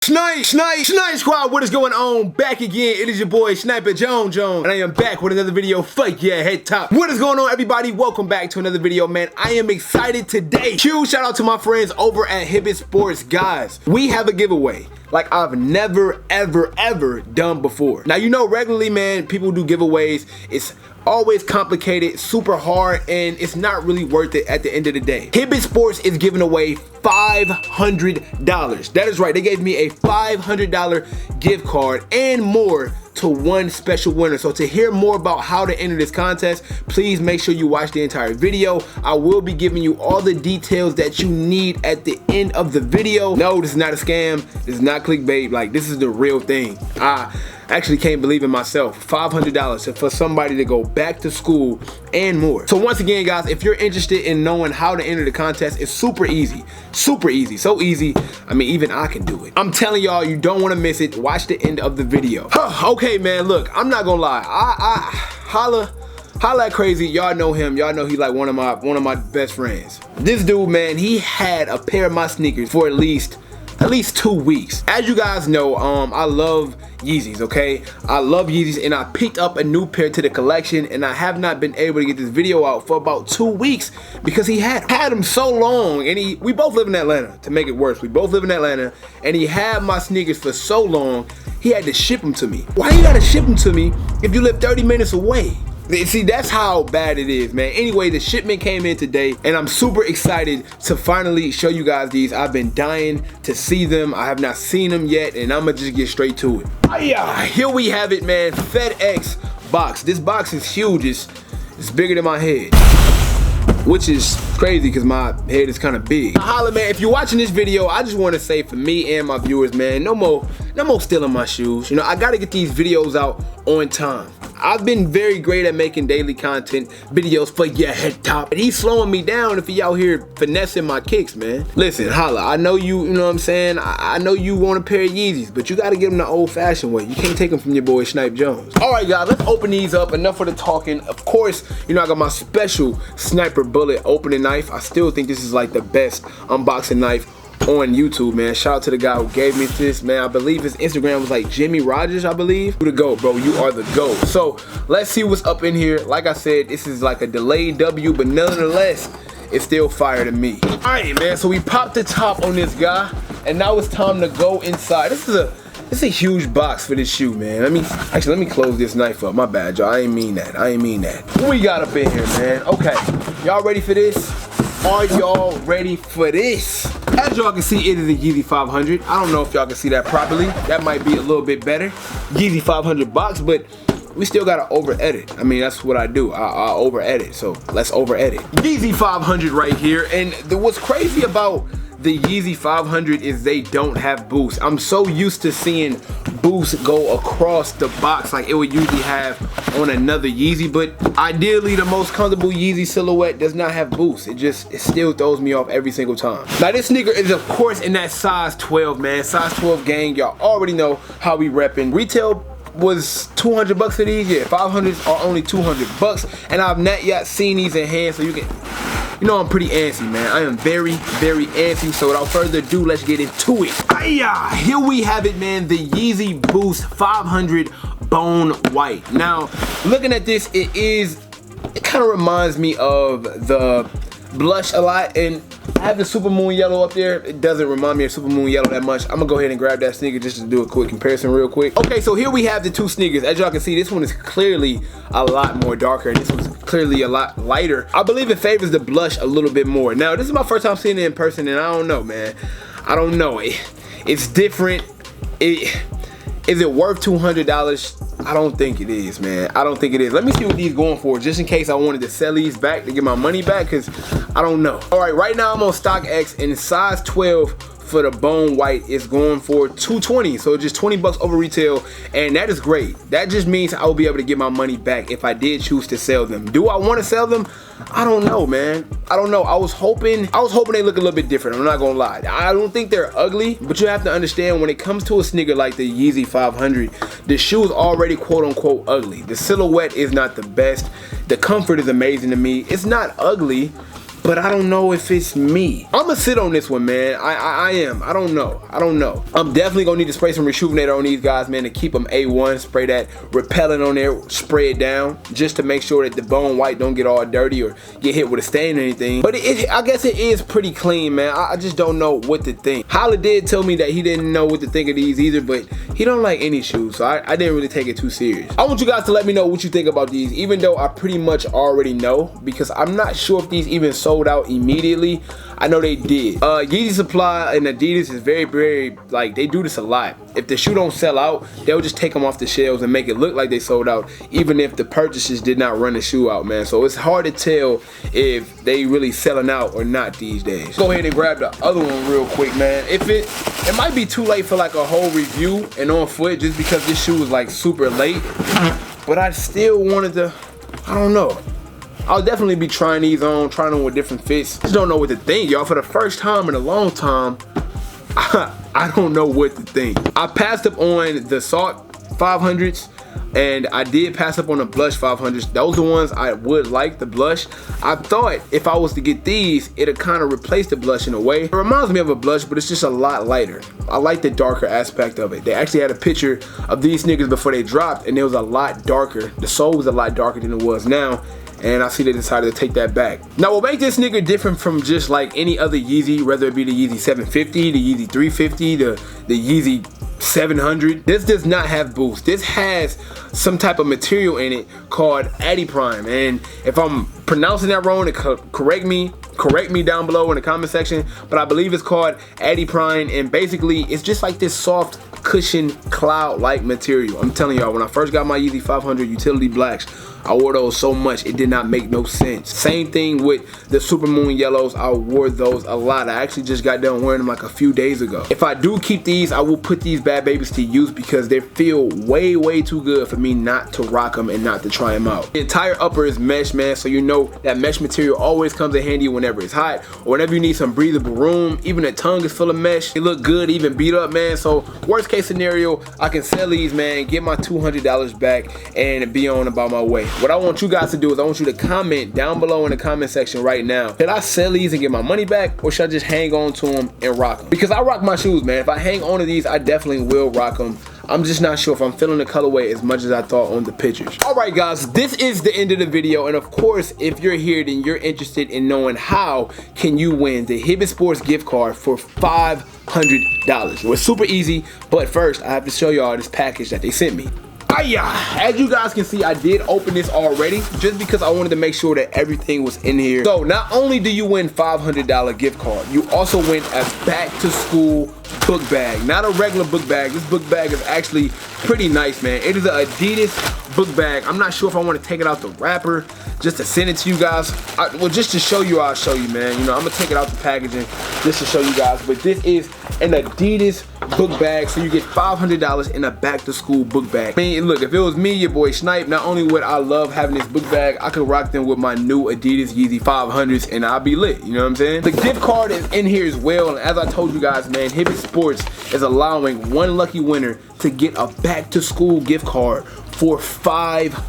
Snipe Squad, what is going on? Back again, it is your boy Sniper Jones, and I am back with another video. Fuck yeah, head top. What is going on, everybody? Welcome back to another video, man. I am excited today. Huge shout out to my friends over at Hibbett Sports, guys. We have a giveaway like I've never ever done before. Now, you know, regularly, man, people do giveaways. It's always complicated, super hard, and it's not really worth it at the end of the day. Hibbett Sports is giving away $500. That is right, they gave me a $500 gift card and more to one special winner. So to hear more about how to enter this contest, please make sure you watch the entire video. I will be giving you all the details that you need at the end of the video. No, this is not a scam. This is not clickbait. Like, this is the real thing. I actually can't believe in myself. $500 for somebody to go back to school and more. So once again, guys, if you're interested in knowing how to enter the contest, it's super easy. So easy. I mean, even I can do it. I'm telling y'all, you don't want to miss it. Watch the end of the video. Okay, man, look, I'm not gonna lie. Holla at Crazy. Y'all know him. Y'all know he's like one of my best friends. This dude, man, he had a pair of my sneakers for at least 2 weeks. As you guys know, I love Yeezys, okay? I love Yeezys, and I picked up a new pair to the collection, and I have not been able to get this video out for about 2 weeks because he had them so long, and we both live in Atlanta. To make it worse, we both live in Atlanta, and he had my sneakers for so long, he had to ship them to me. Why you gotta ship them to me if you live 30 minutes away? See, that's how bad it is, man. Anyway, the shipment came in today, and I'm super excited to finally show you guys these. I've been dying to see them. I have not seen them yet, and I'm gonna just get straight to it. Here we have it, man. FedEx box. This box is huge. It's bigger than my head, which is crazy because my head is kind of big. Holla, man, if you're watching this video, I just want to say for me and my viewers, man, no more stealing my shoes. You know, I got to get these videos out on time. I've been very great at making daily content videos for your head top, and he's slowing me down if he out here finessing my kicks, man. Listen, holla, I know you know what I'm saying? I know you want a pair of Yeezys, but you gotta get them the old-fashioned way. You can't take them from your boy Snipe Jones. All right, guys, let's open these up. Enough of the talking. Of course, you know, I got my special sniper bullet opening knife. I still think this is like the best unboxing knife on YouTube, man. Shout out to the guy who gave me this, man. I believe his Instagram was like Jimmy Rogers, I believe. You the GOAT, bro. You are the GOAT. So let's see what's up in here. Like I said, this is like a delayed W, but nonetheless, it's still fire to me. All right, man. So we popped the top on this guy, and now it's time to go inside. This is a huge box for this shoe, man. Let me close this knife up. My bad, y'all. I ain't mean that. What we got up in here, man? Okay, y'all ready for this? Are y'all ready for this? As y'all can see, it is a Yeezy 500. I don't know if y'all can see that properly. That might be a little bit better. Yeezy 500 box, but we still gotta over edit. I mean, that's what I do. I over edit, so let's over edit. Yeezy 500 right here, and what's crazy about the Yeezy 500 is they don't have boosts. I'm so used to seeing boosts go across the box like it would usually have on another Yeezy, but ideally the most comfortable Yeezy silhouette does not have boosts. It still throws me off every single time. Now this sneaker is of course in that size 12, man. Size 12 gang, y'all already know how we reppin'. Retail was 200 bucks for these. Yeah, 500s are only 200 bucks, and I've not yet seen these in hand, so you know I'm pretty antsy, man. I am very antsy. So without further ado, let's get into it. Here we have it, man. The Yeezy Boost 500 Bone White. Now, looking at this, it kind of reminds me of the blush a lot, and I have the Supermoon Yellow up there. It doesn't remind me of Supermoon Yellow that much. I'm gonna go ahead and grab that sneaker just to do a quick comparison real quick. Okay, so here we have the two sneakers. As y'all can see, this one is clearly a lot more darker, and this one's clearly a lot lighter. I believe it favors the blush a little bit more. Now, this is my first time seeing it in person, and I don't know, man. I don't know. It's different. Is it worth $200? I don't think it is, man. I don't think it is. Let me see what these going for, just in case I wanted to sell these back to get my money back, because I don't know. All right, right now I'm on StockX, and size 12 for the Bone White is going for $220, so just 20 bucks over retail, and that is great. That just means I will be able to get my money back if I did choose to sell them. Do I want to sell them? I don't know, man. I don't know. I was hoping they look a little bit different. I'm not gonna lie. I don't think they're ugly, but you have to understand when it comes to a sneaker like the Yeezy 500, the shoe is already quote unquote ugly. The silhouette is not the best. The comfort is amazing to me. It's not ugly. but I don't know if it's me. I'ma sit on this one, man. I am. I don't know. I'm definitely gonna need to spray some Rejuvenator on these guys, man, to keep them A1. Spray that repellent on there, spray it down, just to make sure that the bone white don't get all dirty or get hit with a stain or anything. But I guess it is pretty clean, man. I just don't know what to think. Holla did tell me that he didn't know what to think of these either, but he don't like any shoes, so I didn't really take it too serious. I want you guys to let me know what you think about these, even though I pretty much already know, because I'm not sure if these even sold out immediately. I know they did. Yeezy Supply and Adidas is very, like, they do this a lot. If the shoe don't sell out, they'll just take them off the shelves and make it look like they sold out, even if the purchasers did not run the shoe out, man. So it's hard to tell if they really selling out or not these days. Go ahead and grab the other one real quick, man. It might be too late for like a whole review and on foot, just because this shoe was like super late, but I still wanted to, I don't know. I'll definitely be trying these on, trying them with different fits. Just don't know what to think, y'all. For the first time in a long time, I don't know what to think. I passed up on the Salt 500s, and I did pass up on the Blush 500s. Those are the ones I would like, the Blush. I thought if I was to get these, it'd kind of replace the Blush in a way. It reminds me of a Blush, but it's just a lot lighter. I like the darker aspect of it. They actually had a picture of these sneakers before they dropped, and it was a lot darker. The sole was a lot darker than it was now, and I see they decided to take that back. Now, what makes this sneaker different from just like any other Yeezy, whether it be the Yeezy 750, the Yeezy 350, the Yeezy 700, this does not have boost. This has some type of material in it called Adiprime, and if I'm pronouncing that wrong, correct me down below in the comment section, but I believe it's called Adiprime, and basically it's just like this soft cushion cloud-like material. I'm telling y'all, when I first got my Yeezy 500 utility blacks, I wore those so much it did not make no sense. Same thing with the Supermoon yellows. I wore those a lot. I actually just got done wearing them like a few days ago. If I do keep these, I will put these bad babies to use because they feel way too good for me not to rock them and not to try them out. The entire upper is mesh, man, so you know that mesh material always comes in handy whenever it's hot or whenever you need some breathable room. Even the tongue is full of mesh. They look good, even beat up, man. So worst case scenario, I can sell these, man, get my $200 back and be on about my way. What I want you guys to do is I want you to comment down below in the comment section right now. Should I sell these and get my money back, or should I just hang on to them and rock them? Because I rock my shoes, man. If I hang on to these, I definitely will rock them. I'm just not sure if I'm feeling the colorway as much as I thought on the pictures. All right, guys, this is the end of the video. And of course, if you're here, then you're interested in knowing how can you win the Hibbett Sports gift card for $500. Well, it's super easy, but first I have to show y'all this package that they sent me. As you guys can see, I did open this already just because I wanted to make sure that everything was in here. So not only do you win $500 gift card, you also win a back to school book bag. Not a regular book bag. This book bag is actually pretty nice, man. It is an Adidas book bag. I'm not sure if I want to take it out the wrapper just to send it to you guys. Well, just to show you, I'll show you, man. You know, I'm gonna take it out the packaging just to show you guys. But this is an Adidas book bag, so you get $500 in a back to school book bag. I mean, look, if it was me, your boy Snipe, not only would I love having this book bag, I could rock them with my new Adidas Yeezy 500s and I'll be lit, you know what I'm saying? The gift card is in here as well, and as I told you guys, man, Hibbett Sports is allowing one lucky winner to get a back to school gift card for $500.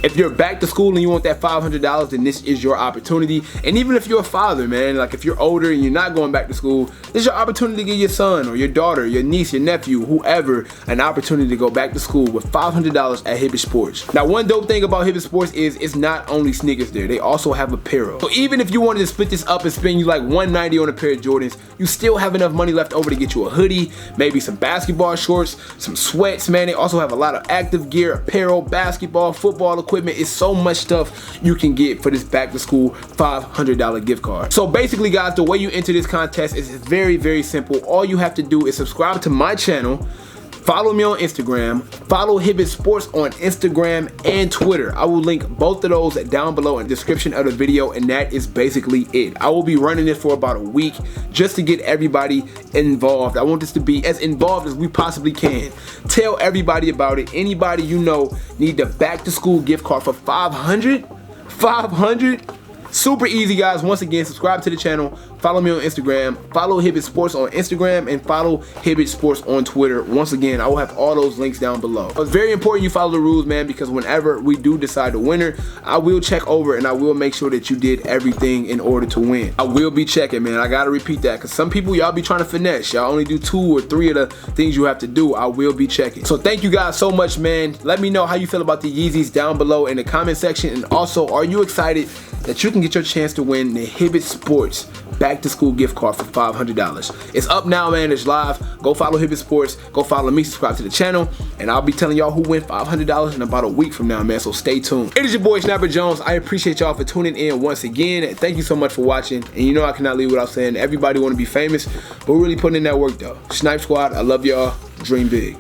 If you're back to school and you want that $500, then this is your opportunity. And even if you're a father, man, like if you're older and you're not going back to school, this is your opportunity to give your son or your daughter, your niece, your nephew, whoever, an opportunity to go back to school with $500 at Hibbett Sports. Now, one dope thing about Hibbett Sports is it's not only sneakers there, they also have apparel. So even if you wanted to split this up and spend you like $190 on a pair of Jordans, you still have enough money left over to get you a hoodie, maybe some basketball shorts, some sweats, man. They also have a lot of active gear, apparel, basketball, football equipment. It's so much stuff you can get for this back to school $500 gift card. So basically, guys, the way you enter this contest is very simple. All you have to do is subscribe to my channel, follow me on Instagram, follow Hibbett Sports on Instagram and Twitter. I will link both of those down below in the description of the video, and that is basically it. I will be running it for about a week just to get everybody involved. I want this to be as involved as we possibly can. Tell everybody about it. Anybody you know need the back to school gift card for $500? Super easy, guys. Once again, subscribe to the channel, follow me on Instagram, follow Hibbett Sports on Instagram, and follow Hibbett Sports on Twitter. Once again, I will have all those links down below. It's very important you follow the rules, man, because whenever we do decide the winner, I will check over and I will make sure that you did everything in order to win. I will be checking, man. I gotta repeat that, because some people, y'all be trying to finesse. Y'all only do 2 or 3 of the things you have to do. I will be checking. So thank you guys so much, man. Let me know how you feel about the Yeezys down below in the comment section. And also, are you excited that you can get your chance to win the Hibbett Sports back to school gift card for $500? It's up now, man. It's live. Go follow Hibbett Sports. Go follow me. Subscribe to the channel. And I'll be telling y'all who win $500 in about a week from now, man. So stay tuned. It is your boy, Snapper Jones. I appreciate y'all for tuning in once again. Thank you so much for watching. And you know I cannot leave without saying everybody want to be famous, but we're really putting in that work, though. Snipe Squad, I love y'all. Dream big.